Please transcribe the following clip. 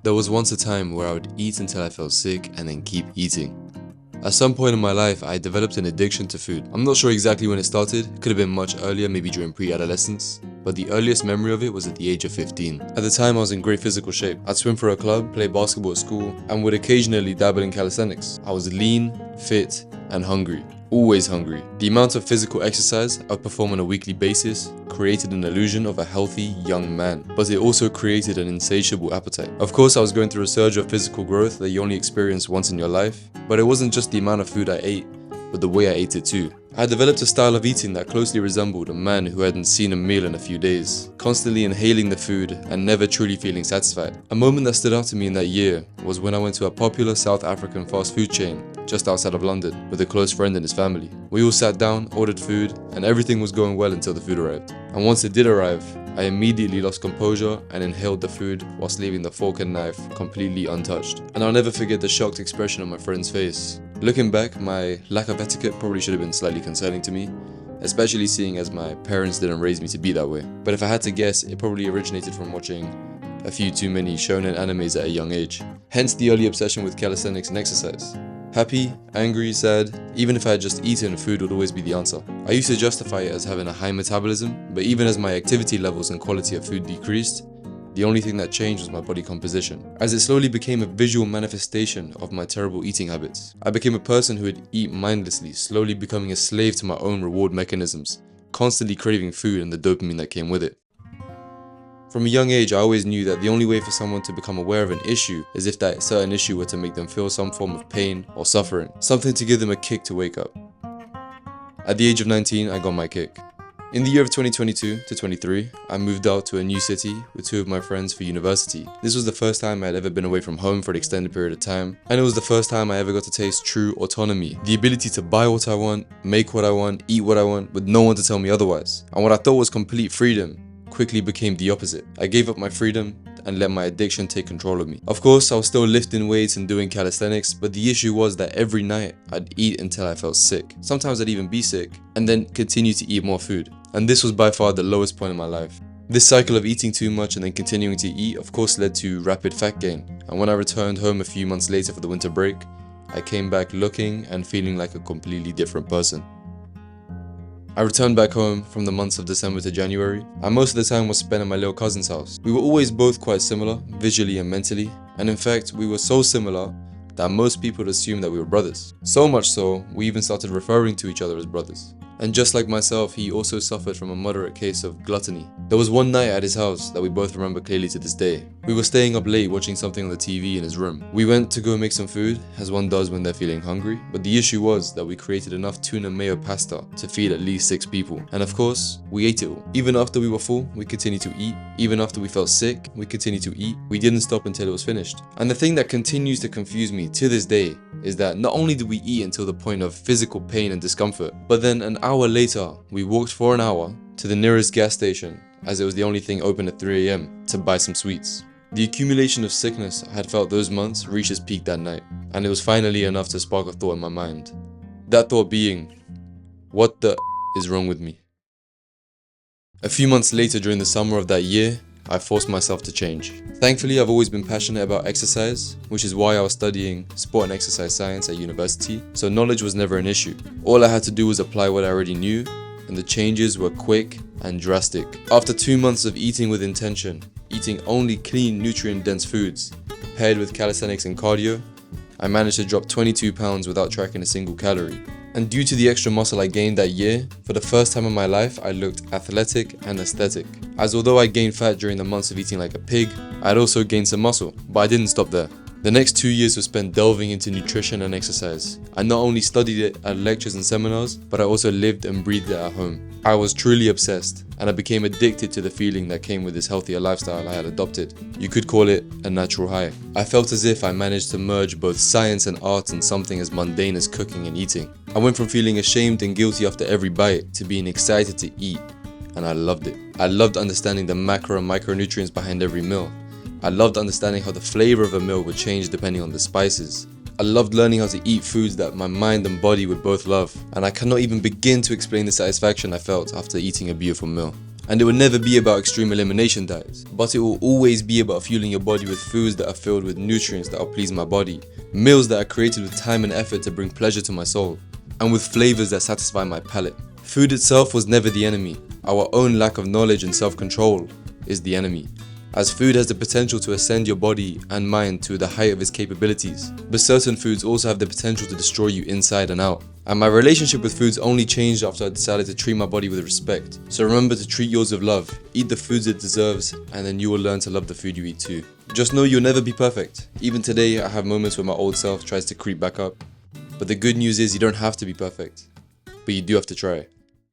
There was once a time where I would eat until I felt sick and then keep eating. At some point in my life, I developed an addiction to food. I'm not sure exactly when it started, could have been much earlier, maybe during pre-adolescence, but the earliest memory of it was at the age of 15. At the time, I was in great physical shape. I'd swim for a club, play basketball at school, and would occasionally dabble in calisthenics. I was lean, fit, and hungry. Always hungry. The amount of physical exercise I perform on a weekly basis created an illusion of a healthy young man, but it also created an insatiable appetite. Of course, I was going through a surge of physical growth that you only experience once in your life, but it wasn't just the amount of food I ate, but the way I ate it too. I had developed a style of eating that closely resembled a man who hadn't seen a meal in a few days, constantly inhaling the food and never truly feeling satisfied. A moment that stood out to me in that year was when I went to a popular South African fast food chain just outside of London with a close friend and his family. We all sat down, ordered food, and everything was going well until the food arrived. And once it did arrive, I immediately lost composure and inhaled the food whilst leaving the fork and knife completely untouched. And I'll never forget the shocked expression on my friend's face. Looking back, my lack of etiquette probably should have been slightly concerning to me, especially seeing as my parents didn't raise me to be that way. But if I had to guess, it probably originated from watching a few too many shonen animes at a young age. Hence the early obsession with calisthenics and exercise. Happy, angry, sad, even if I had just eaten, food would always be the answer. I used to justify it as having a high metabolism, but even as my activity levels and quality of food decreased, the only thing that changed was my body composition. As it slowly became a visual manifestation of my terrible eating habits, I became a person who would eat mindlessly, slowly becoming a slave to my own reward mechanisms, constantly craving food and the dopamine that came with it. From a young age, I always knew that the only way for someone to become aware of an issue is if that certain issue were to make them feel some form of pain or suffering, something to give them a kick to wake up. At the age of 19, I got my kick. In the year of 2022 to 23, I moved out to a new city with two of my friends for university. This was the first time I had ever been away from home for an extended period of time, and it was the first time I ever got to taste true autonomy. The ability to buy what I want, make what I want, eat what I want, with no one to tell me otherwise. And what I thought was complete freedom quickly became the opposite. I gave up my freedom and let my addiction take control of me. Of course, I was still lifting weights and doing calisthenics, but the issue was that every night I'd eat until I felt sick. Sometimes I'd even be sick, and then continue to eat more food. And this was by far the lowest point in my life. This cycle of eating too much and then continuing to eat, of course, led to rapid fat gain. And when I returned home a few months later for the winter break, I came back looking and feeling like a completely different person. I returned back home from the months of December to January, and most of the time was spent at my little cousin's house. We were always both quite similar, visually and mentally, and in fact, we were so similar that most people would assume that we were brothers. So much so, we even started referring to each other as brothers. And just like myself, he also suffered from a moderate case of gluttony. There was one night at his house that we both remember clearly to this day. We were staying up late watching something on the TV in his room. We went to go make some food, as one does when they're feeling hungry, but the issue was that we created enough tuna mayo pasta to feed at least 6 people. And of course, we ate it all. Even after we were full, we continued to eat. Even after we felt sick, we continued to eat. We didn't stop until it was finished. And the thing that continues to confuse me to this day is that not only did we eat until the point of physical pain and discomfort, but then an hour later, we walked for an hour to the nearest gas station, as it was the only thing open at 3 AM, to buy some sweets. The accumulation of sickness I had felt those months reached its peak that night, and it was finally enough to spark a thought in my mind. That thought being, what the is wrong with me? A few months later during the summer of that year, I forced myself to change. Thankfully, I've always been passionate about exercise, which is why I was studying sport and exercise science at university, so knowledge was never an issue. All I had to do was apply what I already knew, and the changes were quick and drastic. After 2 months of eating with intention, eating only clean, nutrient-dense foods, paired with calisthenics and cardio, I managed to drop 22 pounds without tracking a single calorie. And due to the extra muscle I gained that year, for the first time in my life, I looked athletic and aesthetic. As although I gained fat during the months of eating like a pig, I had also gained some muscle, but I didn't stop there. The next 2 years were spent delving into nutrition and exercise. I not only studied it at lectures and seminars, but I also lived and breathed it at home. I was truly obsessed, and I became addicted to the feeling that came with this healthier lifestyle I had adopted. You could call it a natural high. I felt as if I managed to merge both science and art in something as mundane as cooking and eating. I went from feeling ashamed and guilty after every bite to being excited to eat, and I loved it. I loved understanding the macro and micronutrients behind every meal. I loved understanding how the flavor of a meal would change depending on the spices. I loved learning how to eat foods that my mind and body would both love, and I cannot even begin to explain the satisfaction I felt after eating a beautiful meal. And it will never be about extreme elimination diets, but it will always be about fueling your body with foods that are filled with nutrients that will please my body, meals that are created with time and effort to bring pleasure to my soul, and with flavors that satisfy my palate. Food itself was never the enemy. Our own lack of knowledge and self-control is the enemy, as food has the potential to ascend your body and mind to the height of its capabilities, but certain foods also have the potential to destroy you inside and out. And my relationship with foods only changed after I decided to treat my body with respect. So remember to treat yours with love, eat the foods it deserves, and then you will learn to love the food you eat too. Just know you'll never be perfect. Even today, I have moments where my old self tries to creep back up. But the good news is you don't have to be perfect, but you do have to try.